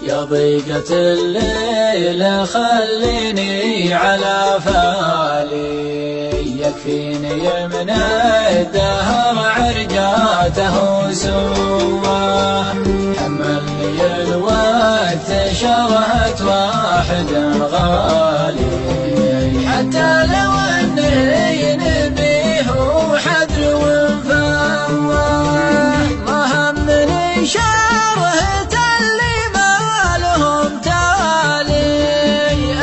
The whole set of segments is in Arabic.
يا ضيقة الليل خليني على فالي، يكفيني من الدهر عرجاته وسواه، حملني الوقت شرهة واحد غالي، حتى لو اني نبيه وحدر وفواه، ما همني شرهة اللي ما لهم تالي،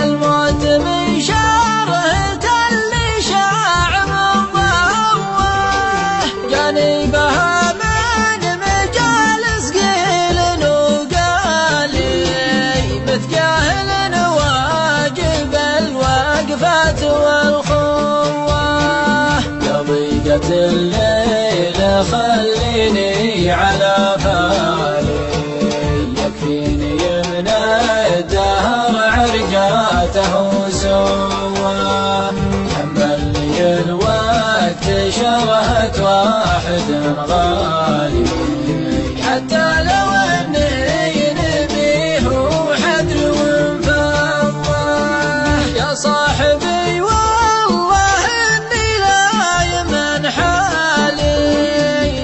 الموت من شرهة اللي شاع من ضواه، جاني بها من مجالس قيل وقالي، متجاهل واجب الوقفات والخواه، يا ضيقة الليل خليني على فالي، يكفيني من الدهر عرجاته وسواه، حملني الوقت شرهة واحد غالي، حتى لو اني نبيه وحدر وفواه، يا صاحبي والله اني لا يمن حالي،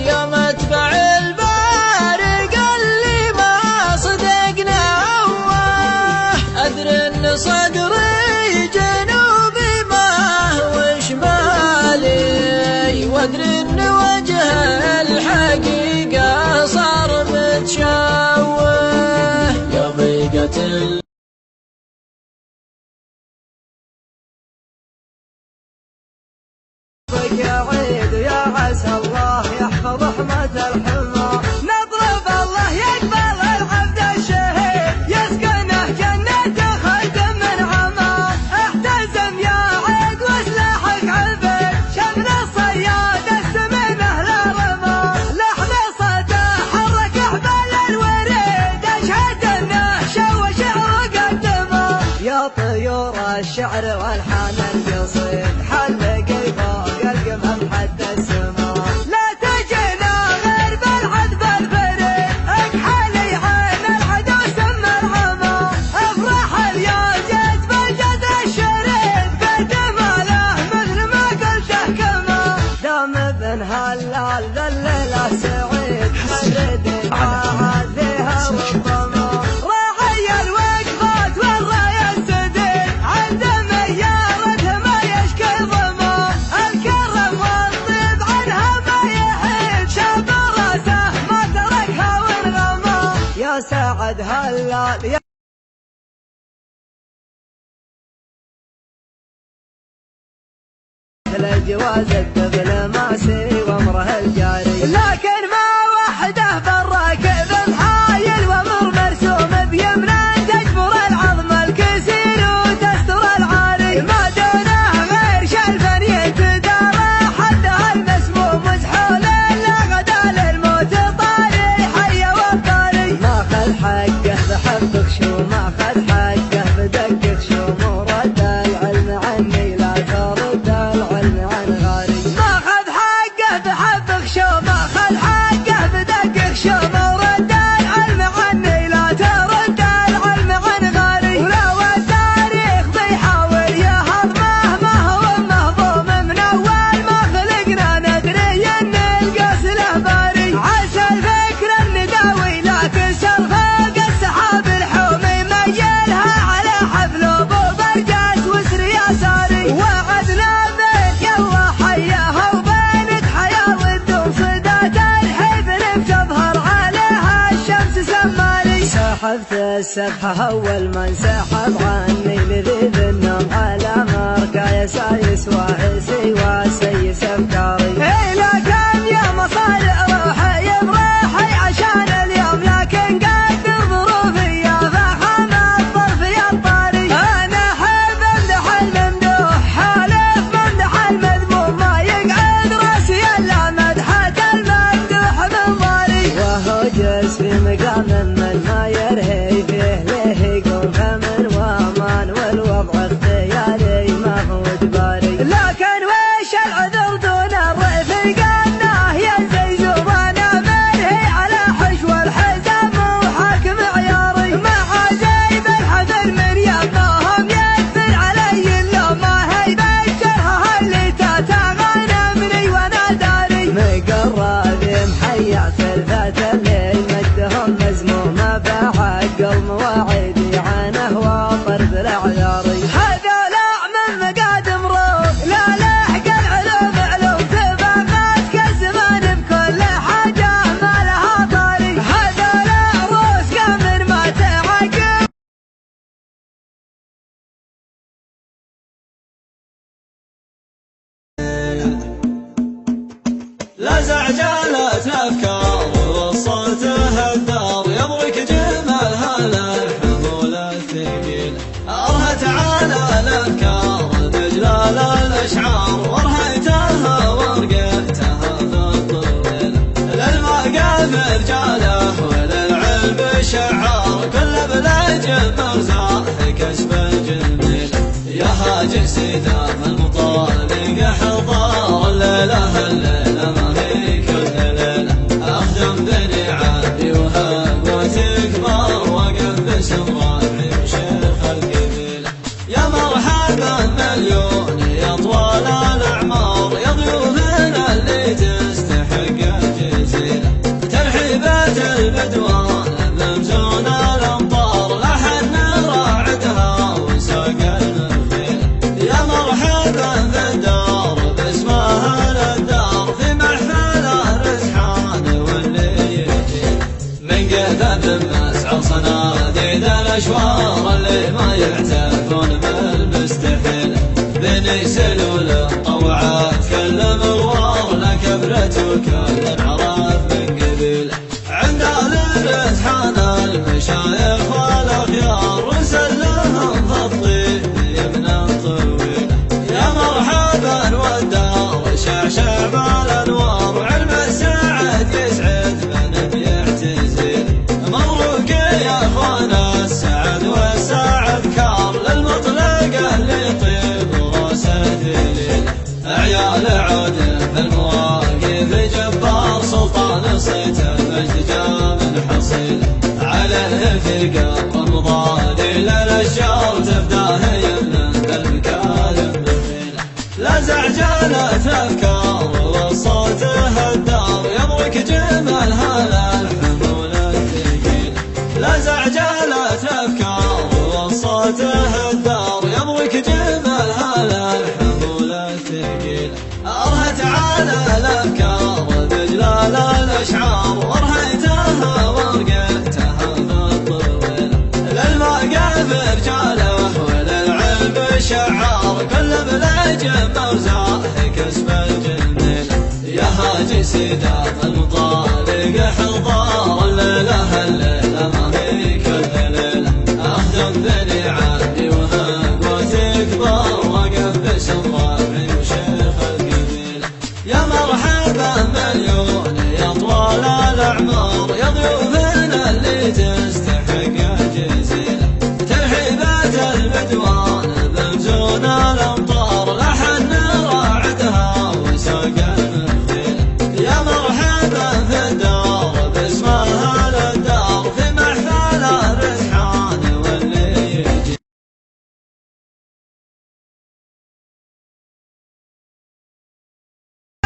يوم اتبع البارق اللي ما صدقنا هواه، ادري ان صدري جنوبي ما هو شمالي، وادري ان وجه الحقيقة صار متشوه، يا ضيقة يا عيد يا عسى الله يحفظ أحمد الحمى، نضرب الله يقبل العبد الشهيد، يسكنه جنة خلد من عمى، احتزم يا عيد وسلاحك عالبيت، شمل الصياد السميمه للرمى، لحن صدى حرك احبال الوريد، اشهد انه شو شعر قدمه، يا طيور الشعر والحان القصيد حلقي فوق القمم حد السما، لا تجينا غير بالعذب البريد، اكحلي عين العدو سم العمى، افرح اليوم جيت بالجد الشريد، بجماله مثل ما قلته كما، دام ابن هلال ذا الليله سعيد، مريد ما فيها والظما، راعي الوقفات والرايه السديد، عند ميارته ما يشكي ظما، الكرم والطيب عنها ما يحيد، شاب راسه ما تركها وانغمى، يا سعد هلال يا الجواز الطفل ماسي وامره الجاري، لكن ما وحده بالراكب محايل وامر مرسوم بيمنه، تجبر العظم الكسير وتستر العاري، ما دونه غير شلفا يتدارى، حدها المسموم وزحول لا غدا للموت طاري، حي والطاري، ما خذ حقه بحبك شو ما خذ حقه بدقك شو مرد العلم عني لا ترد العلم عن غاري، ما خذ حقه بحبك شو ما خذ حقه بدقك شو مرد العلم عني لا ترد العلم عن غاري، ولو التاريخ بيحاول يهضمه ما هو مهضوم من اول ما خلقنا، ندري ان القاس له باري، عسى الفكر النداوي لكن سرفوق السحاب الحومي، ميلها على حفل ابو برجاس وسر يساري، وعدنا بيت يلا حياها وبينك حياه والدوم صدات الحفل بتظهر عليها الشمس سماري، سحبت السبحه اول من سحب عني لذيذ النوم، على مركا يسايس وعيسي وسيس افكاري، لكن يا مصارع روحي بروحي عشان اليوم، لكن قد ظروفي يا فخم الظرف يا الطاري، انا احب امدح الممدوح حالف ممدح المذموم، ما يقعد راسي الا مدحه الممدوح من ضاري، وهو جالس في مقام من ما يرهي فيه ليه يقوم فمن وامان، والوضع اختياري ما هو اجباري، لكن ويش العذر دون الرفيق انه ينزي زبانه منهي على حشو الحزام وحاكم عياري، مع برجاله وللعلم شعار كل بلاد مرزاه كسب الجميل يا هاجر سدام المطالق حضار الليلة الليلة ما هي كل ليلة أخدم بني عادي وهاب وتكبر وقف بسمراء شيخ القبيلة يا مرحبا مليون يا طوال الأعمار يا ضيوفنا اللي تستحق الجزيلة ترحيبات البدوان بمزون الأمطار لحن راعدها وساق النخيل يا مرحبا بالدار باسمها للدار في محفله رزحان واللي يجي من قذف مسعى صناديد الأشوار اللي ما يعترفون بالمستحيل بني سلول الطوعات كل مغوار لكبرت وكل عرف من قبيله عند الرزحان المشايخ والأخيار وسلهم فالطيب يمنا طويله يا مرحبا والدار شعشع بالأنوار وعلم السعد يسعد من بيعتزل مبروك يا اخوانا السعد والسعد كار للمطلق اللي يطيب راسه دليل عيال عود في المواقف جبار سلطان صيت المجد جاء من حصيل عليه في قبر رمضاني للاشجار تفداه يمنا المكالم بخيله لا زعجلت افكار والصوت هالدار يضرك جمالها للحمول الثقيل لا زعجلت افكار والصوت هالدار يضرك جمالها للحمول الثقيل ارهت على الافكار بجلال الاشعار ورهيتها ورقتها بالطويله للموقف رجاله وللعلم شعار كل بلاد مرزاه كسب الجميل يا هاجي سدام المطالق حضار الليلة الليلة ما هي كل ليلة أخدم بني عادي وهاب وتكبر وقف بسمراء وشيخ القبيلة يا مرحبا مليون يا طوال الأعمار يا ضيوفنا اللي تستحق الجزيلة ترحيبات البدوان بمزون الأمطار لحن راعدها وساق النخيل يا مرحبا في الدار باسمها للدار في محفله رزحان واللي يجي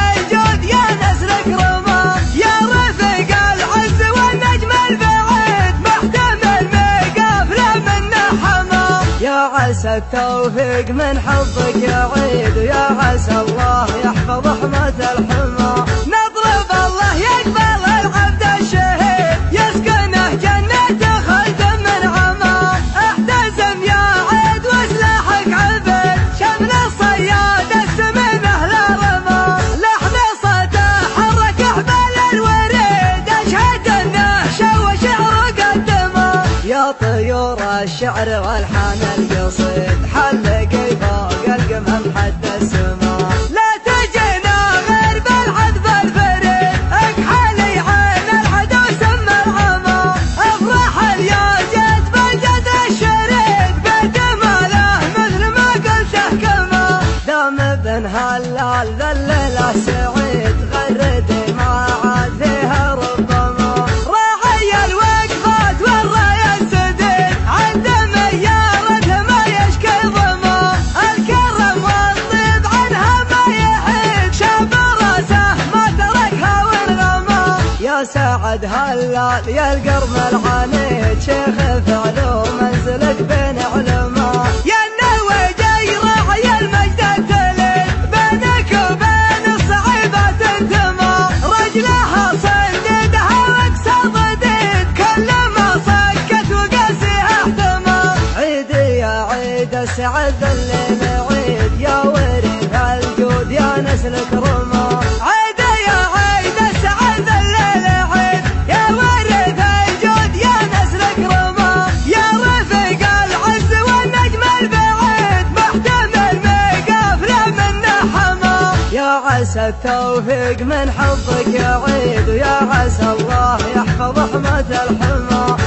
الجود يا نسلك رمى يا رفيق العز والنجم البعيد محتمل مقافله منه حمى يا عسى التوفيق من حظك يعيد ويا عسى الله يحفظ حماة الحمى نطلب الله يقبل العبد الشهيد يسكنه جنة خلد من عمى احتزم يا عيد وسلاحك عبيد شمل الصياد السمين اهل رمى لحن صدى حرك احبال الوريد اشهد انه شو شعر قدمه يا طيور الشعر والحان القصيد حلقي فوق القمم حد السما لا تجينا غير بالعذب الفريد اكحلي عين العدو سم العمى افرح الياجد بالجد الشريد بدماله مثل ما قلته كما دام ابن هلال ذا الليله سعيد غردي ما عاد فيها ربما راعي الوقفات والرايه السديد عند ميارته ما يشكي ظما الكرم والطيب عنها ما يحيد شاب راسه ما تركها وانغمى يا سعد هلال يا القرم العنيد شيخ فعله منزلك بين علماء يا النوي جاي راعي المجد التليد بينك وبين الصعيبات انتما رجلها صنديدها واقصى ضديد كل ما صكت وقاسيها احتمى عيدي يا عيد السعد اللي نعيد يا ورث الجود يا نسلك رمى عيدي يا عيد السعد اللي نعيد يا ورث الجود يا نسلك رمى يا رفيق العز والنجم البعيد محتمل مقافله منه حمى يا عسى عسى التوفيق من حبك يعيد، ويا عسى الله يحفظ حماة الحمى.